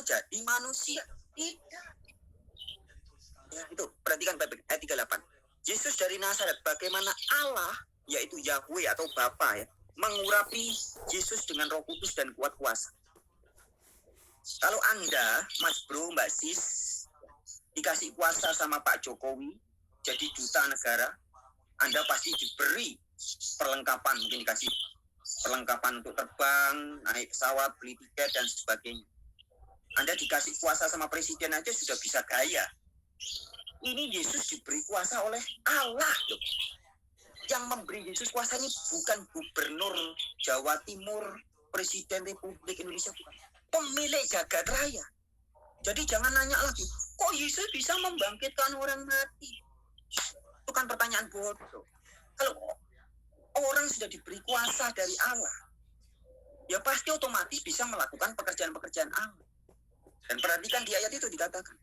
jadi manusia. Tidak. Ya, itu perhatikan ayat 38. Yesus dari Nazaret, bagaimana Allah, yaitu Yahweh atau Bapa ya, mengurapi Yesus dengan Roh Kudus dan kuat kuasa. Kalau Anda, Mas Bro, Mbak Sis, dikasih kuasa sama Pak Jokowi, jadi duta negara, Anda pasti diberi perlengkapan, mungkin dikasih perlengkapan untuk terbang, naik pesawat, beli tiket, dan sebagainya. Anda dikasih kuasa sama presiden aja sudah bisa gaya. Ini Yesus diberi kuasa oleh Allah. Loh. Yang memberi Yesus kuasa ini bukan gubernur Jawa Timur, presiden Republik Indonesia, bukan. Pemilik jagat raya. Jadi jangan nanya lagi, kok Yesus bisa membangkitkan orang mati? Itu kan pertanyaan bodoh. Kalau orang sudah diberi kuasa dari Allah, ya pasti otomatis bisa melakukan pekerjaan-pekerjaan Allah. Dan perhatikan di ayat itu dikatakan,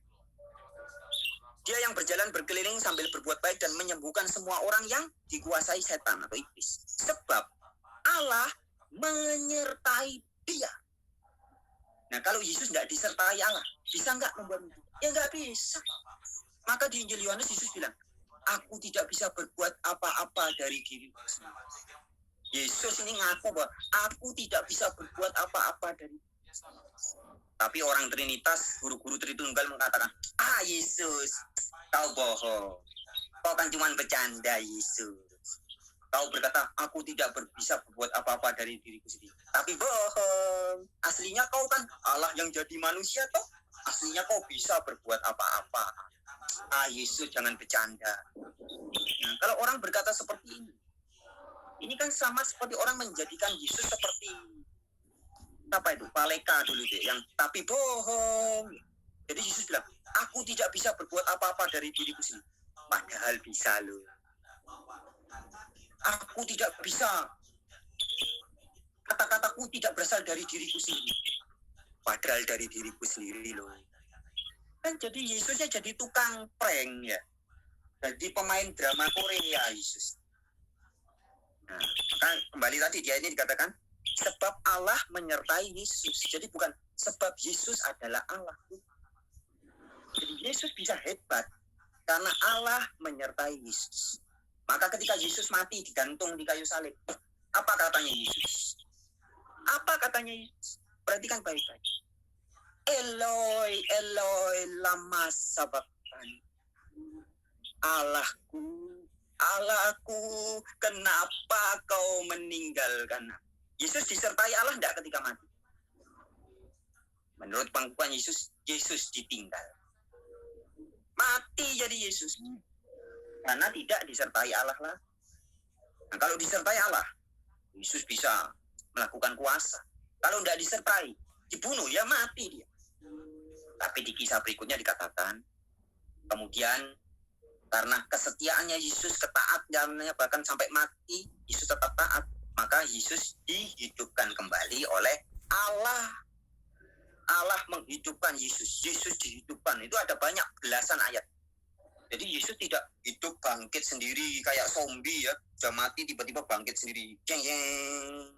dia yang berjalan berkeliling sambil berbuat baik dan menyembuhkan semua orang yang dikuasai setan atau iblis. Sebab Allah menyertai dia. Nah, kalau Yesus tidak disertai Allah, bisa nggak membuat itu? Ya nggak bisa. Maka di Injil Yohanes Yesus bilang, aku tidak bisa berbuat apa-apa dari diriku sendiri. Yesus ini ngaku bahwa aku tidak bisa berbuat apa-apa dari diriku sendiri. Tapi orang Trinitas, guru-guru Tritunggal mengatakan, Yesus, kau bohong. Kau kan cuma bercanda, Yesus. Kau berkata, aku tidak bisa berbuat apa-apa dari diriku sendiri. Tapi bohong. Aslinya kau kan Allah yang jadi manusia, toh. Aslinya kau bisa berbuat apa-apa. Yesus, jangan bercanda. Nah, kalau orang berkata seperti ini kan sama seperti orang menjadikan Yesus seperti apa itu? Paleka dulu deh, yang tapi bohong. Jadi Yesus bilang, aku tidak bisa berbuat apa-apa dari diriku sendiri. Padahal bisa loh. Aku tidak bisa. Kata-kataku tidak berasal dari diriku sendiri. Padahal dari diriku sendiri loh. Kan jadi Yesusnya jadi tukang prank ya. Jadi pemain drama Korea Yesus. Nah, kan kembali tadi dia ini dikatakan sebab Allah menyertai Yesus. Jadi bukan sebab Yesus adalah Allah. Jadi Yesus bisa hebat karena Allah menyertai Yesus. Maka ketika Yesus mati digantung di kayu salib, apa katanya Yesus? Apa katanya Yesus? Perhatikan baik-baik. Eloi, Eloi, lama sabachthani. Allahku, Allahku, kenapa kau meninggalkan aku? Yesus disertai Allah tidak ketika mati? Menurut pengakuan Yesus, Yesus ditinggal. Mati jadi Yesus. Karena tidak disertai Allah lah. Nah, kalau disertai Allah, Yesus bisa melakukan kuasa. Kalau tidak disertai, dibunuh, ya mati dia. Tapi di kisah berikutnya dikatakan, kemudian karena kesetiaannya Yesus, ketaatan, bahkan sampai mati, Yesus tetap taat. Maka Yesus dihidupkan kembali oleh Allah. Allah menghidupkan Yesus. Yesus dihidupkan. Itu ada banyak belasan ayat. Jadi Yesus tidak hidup bangkit sendiri kayak zombie ya. Sudah mati tiba-tiba bangkit sendiri. Jeng jeng.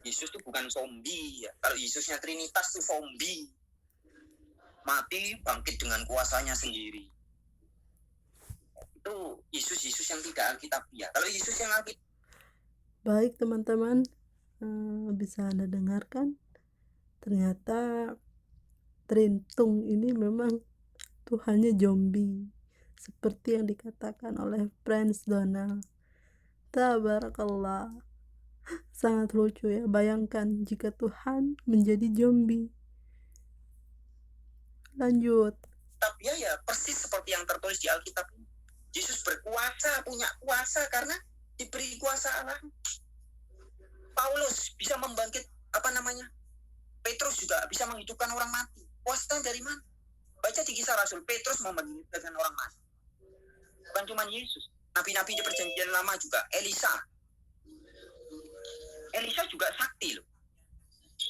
Yesus itu bukan zombie ya. Kalau Yesusnya Trinitas itu zombie. Mati bangkit dengan kuasanya sendiri. Itu Yesus yang tidak alkitabiah. Kalau Yesus yang alkitabiah. Baik teman-teman, bisa Anda dengarkan, ternyata Trintung ini memang Tuhannya zombie, seperti yang dikatakan oleh Prince Donald. Tabarakallah, sangat lucu ya, bayangkan jika Tuhan menjadi zombie. Lanjut. Tapi ya persis seperti yang tertulis di Alkitab. Yesus berkuasa, punya kuasa karena diberi kuasa Allah. Paulus bisa membangkit Petrus juga bisa menghidupkan orang mati. Kuasa dari mana? Baca di Kisah Rasul, Petrus membangkitkan orang mati. Bukan cuma Yesus. Nabi-nabi di Perjanjian Lama juga, Elisa juga sakti loh.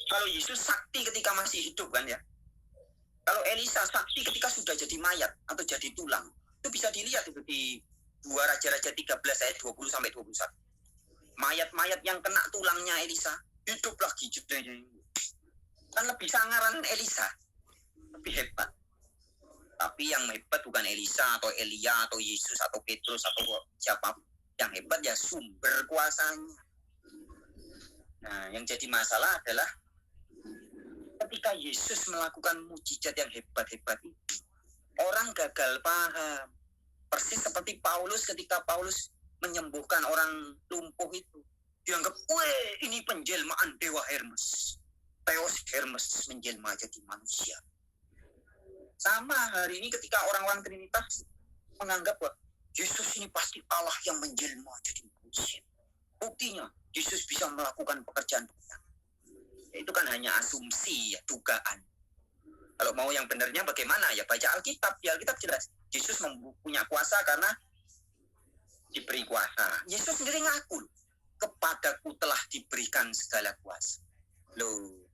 Kalau Yesus sakti ketika masih hidup kan ya. Kalau Elisa sakti ketika sudah jadi mayat atau jadi tulang. Itu bisa dilihat itu di 2 Raja-Raja 13 ayat 20 sampai 21. Mayat-mayat yang kena tulangnya Elisa hidup lagi. Kan lebih sangaran Elisa. lebih hebat. Tapi yang hebat bukan Elisa atau Elia atau Yesus atau Petrus atau siapa. Yang hebat ya sumber kuasanya. Nah, yang jadi masalah adalah ketika Yesus melakukan mujizat yang hebat-hebat itu, orang gagal paham. Persis seperti Paulus ketika Paulus menyembuhkan orang lumpuh itu. Dianggap, weh, ini penjelmaan dewa Hermes. Theos Hermes menjelma jadi manusia. Sama hari ini ketika orang-orang Trinitas menganggap bahwa Yesus ini pasti Allah yang menjelma jadi manusia. Buktinya, Yesus bisa melakukan pekerjaan-pekerjaan. Itu kan hanya asumsi, ya, dugaan. Kalau mau yang benernya bagaimana? Ya baca Alkitab. Di Alkitab jelas. Yesus punya kuasa karena diberi kuasa. Yesus sendiri ngaku, kepadaku telah diberikan segala kuasa. Loh,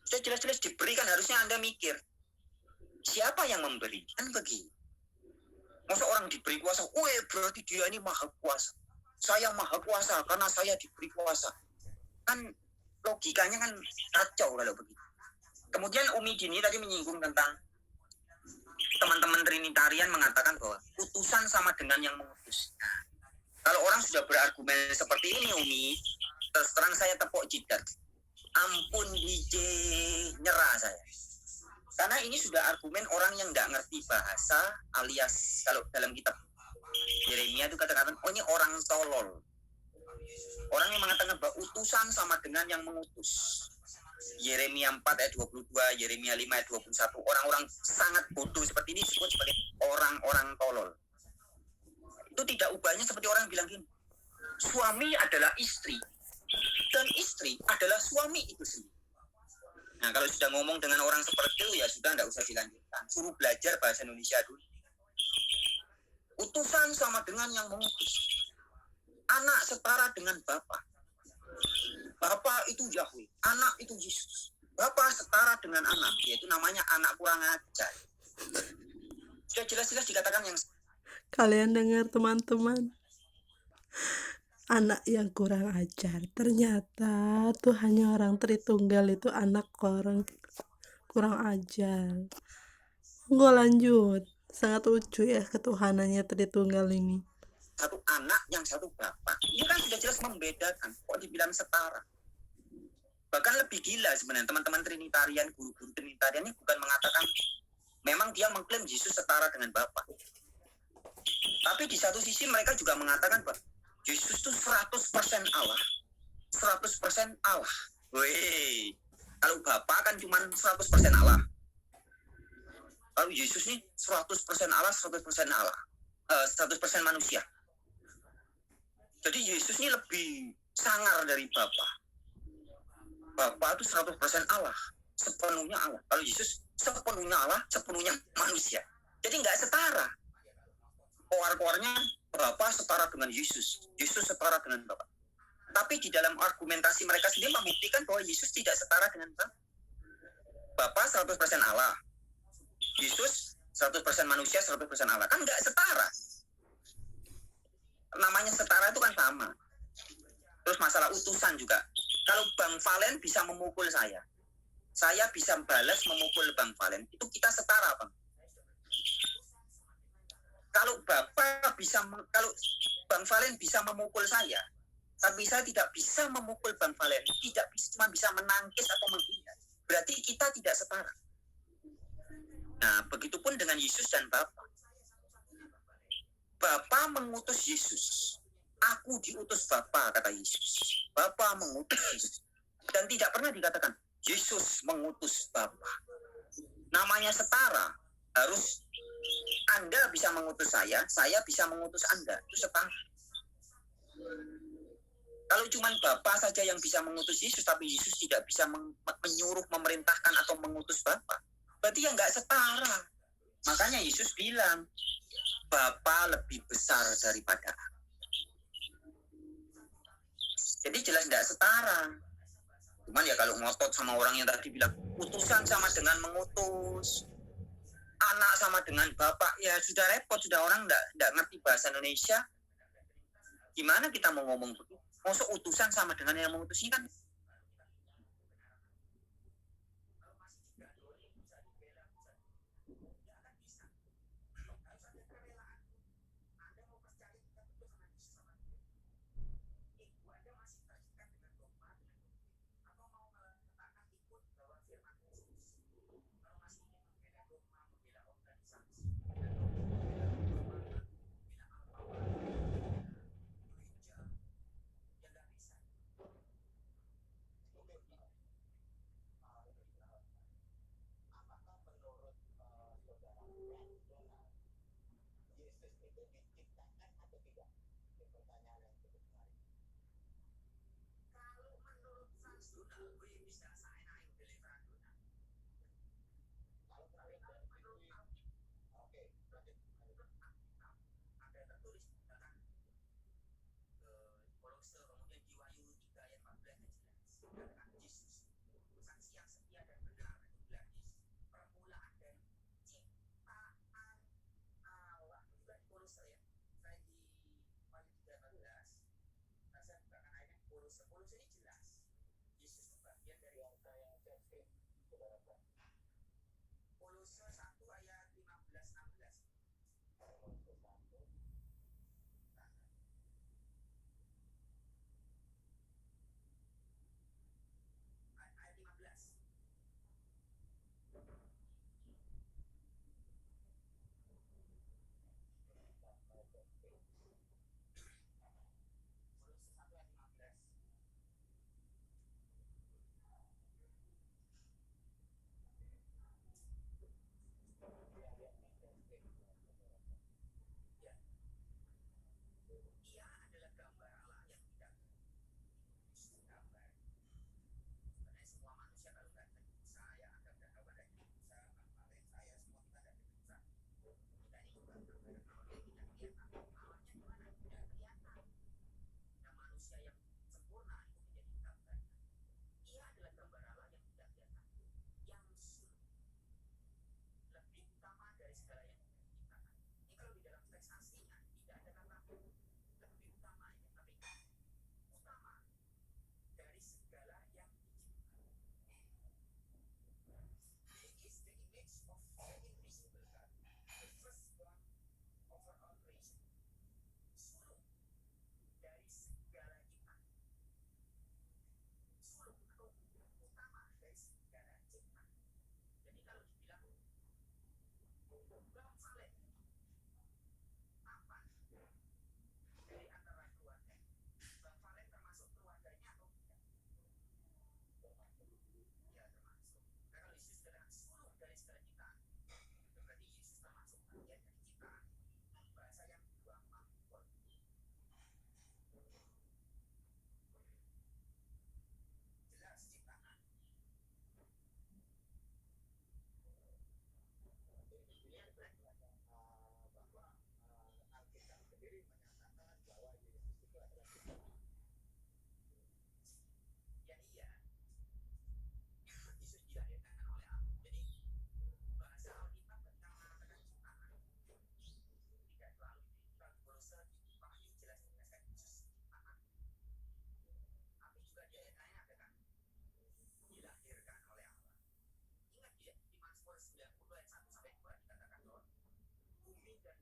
sudah jelas-jelas diberikan, harusnya Anda mikir, siapa yang memberi? Kan begitu. Masa orang diberi kuasa, berarti dia ini maha kuasa. Saya maha kuasa karena saya diberi kuasa. Kan logikanya kan kacau kalau begitu. Kemudian Umi Dini tadi menyinggung tentang teman-teman Trinitarian mengatakan bahwa utusan sama dengan yang mengutus. Nah, kalau orang sudah berargumen seperti ini, Umi, terus terang saya tepuk jidat. Ampun DJ, nyerah saya. Karena ini sudah argumen orang yang nggak ngerti bahasa, alias kalau dalam kitab Yeremia itu kata-kata, oh ini orang tolol. Orang yang mengatakan bahwa utusan sama dengan yang mengutus. Yeremia 4 ayat 22, Yeremia 5 ayat 21. Orang-orang sangat bodoh seperti ini disebut sebagai orang-orang tolol. Itu tidak ubahnya seperti orang bilang gini, suami adalah istri, dan istri adalah suami itu sendiri. Nah, kalau sudah ngomong dengan orang seperti itu, ya sudah, tidak usah dilanjutkan. Suruh belajar bahasa Indonesia dulu. Utusan sama dengan yang mengutus. Anak setara dengan Bapa. Bapa itu Yahweh, anak itu Yesus. Bapa setara dengan anak, yaitu namanya anak kurang ajar. Sudah jelas-jelas dikatakan yang... Kalian dengar teman-teman, anak yang kurang ajar. Ternyata Tuhannya orang Tritunggal itu anak orang kurang ajar. Enggak, lanjut. Sangat lucu ya ketuhanannya Tritunggal ini. Satu anak yang satu bapak. Ini kan sudah jelas membedakan. Kok dibilang setara? Bahkan lebih gila sebenarnya teman-teman Trinitarian, guru-guru Trinitarian ini bukan mengatakan memang dia mengklaim Yesus setara dengan Bapa. Tapi di satu sisi mereka juga mengatakan bahwa Yesus itu 100% Allah, 100% Allah. Weh, kalau Bapa kan cuma 100% Allah. Kalau Yesus ini 100% Allah, 100% Allah, 100% manusia. Jadi Yesus ini lebih sangar dari Bapa. Bapa itu 100% Allah, sepenuhnya Allah. Kalau Yesus sepenuhnya Allah, sepenuhnya manusia. Jadi nggak setara. Koar-koarnya Bapa setara dengan Yesus, Yesus setara dengan Bapa. Tapi di dalam argumentasi mereka sendiri membuktikan bahwa Yesus tidak setara dengan Bapa. Bapa 100% Allah, Yesus 100% manusia, 100% Allah. Kan nggak setara. Namanya setara itu kan sama. Terus masalah utusan juga. Kalau Bang Valen bisa memukul saya bisa balas memukul Bang Valen, itu kita setara, Bang. Kalau kalau Bang Valen bisa memukul saya, tapi saya tidak bisa memukul Bang Valen, cuma bisa menangkis atau menghindar, berarti kita tidak setara. Nah, begitupun dengan Yesus dan Bapa. Bapa mengutus Yesus. Aku diutus Bapa, kata Yesus. Bapa mengutus Yesus. Dan tidak pernah dikatakan Yesus mengutus Bapa. Namanya setara. Harus Anda bisa mengutus saya bisa mengutus Anda. Itu setara. Kalau cuma Bapa saja yang bisa mengutus Yesus, tapi Yesus tidak bisa menyuruh, memerintahkan atau mengutus Bapa, berarti ya nggak setara. Makanya Yesus bilang, Bapa lebih besar daripada aku. Jadi jelas tidak setara. Cuman ya kalau ngotot sama orang yang tadi bilang utusan sama dengan mengutus, anak sama dengan bapak, ya sudah repot, sudah orang tidak ngerti bahasa Indonesia. Gimana kita mau ngomong begitu? Maksud utusan sama dengan yang mengutus ini kan Nggak akan bisa. Harus ada kerelaan. Anda mau percaya kita betul sama Yesus sama dia. Anda masih terikat dengan dogma, dengan doktrin, atau mau meletakkan ikut bahwa firman Yesus. Kalau masih ingin membela dogma, membela organisasi, membela dogma, membela apa-apa, membela gereja, ya nggak bisa. Apakah menurut saudara Donald, Yesus itu diciptakan atau tidak? Ini pertanyaan yang cukup menarik. Kalau menurut Franz Donald, gue bisa saya naik beli Franz Donald. Kalau menurut Alkitab, oke, menurut Alkitab ada tertulis tentang Kolose, kemudian di Wahyu 3 ayat 14 jelas tentang Yesus, saksi yang setia dan benar, itu bilang Yesus permulaan dan ciptaan Allah. Juga di Kolose ya, saya di Wahyu 3 ayat 14, saya bukakan ayatnya. Kolose ini jelas Yesus itu bagian dari kita yang jadi saudara. Kolose 1 ayat 15-16. Kolose 1 ayat 15. Kolose 1 ayat 15. Ya. Ia adalah gambar Allah yang tidak gambar. Sebenarnya semua manusia kalau nggak ada saya, Adam dan Hawa dan Musa, Bang saya, semua kita ada dosa. Kita ini juga gambaran Allah yang tidak kelihatan. Allahnya di mana? Tidak kelihatan. Nah, manusia yang sempurna itu menjadi gambar. Ia adalah gambar Allah yang tidak kelihatan, yang lebih utama dari segala yang diciptakan. Ini kalau di dalam teks aslinya tidak ada kata lebih utama ya, tapi utama dari segala yang diciptakan. He is the image of the invisible God, the firstborn over all creation. Sulung dari segala ciptaan. Sulung atau utama dari segala ciptaan. Jadi kalau dibilang Bang Saleh apa dari antara keluarga, Bang Valen termasuk keluarganya atau tidak? Termasuk. Ya termasuk. Nah, kalau Yesus adalah sulung dari segala ciptaan, berarti Yesus termasuk bagian dari ciptaan. Bahasa yang gampang. Jelas ciptaan. Bahwa Alkitab sendiri menyatakan bahwa Yesus itu adalah ciptaan. Ya iya, Yesus dilahirkan oleh Allah. Jadi bahasa Alkitab tentang mengatakan ciptaan tidak terlalu diimbang. Kolose di Wahyu jelas menjelaskan Yesus ciptaan. Tapi juga di ayat lain ada kan dilahirkan oleh Allah. Ingat ya, di Mazmur 90 ayat 1-2 dikatakan bahwa bumi dan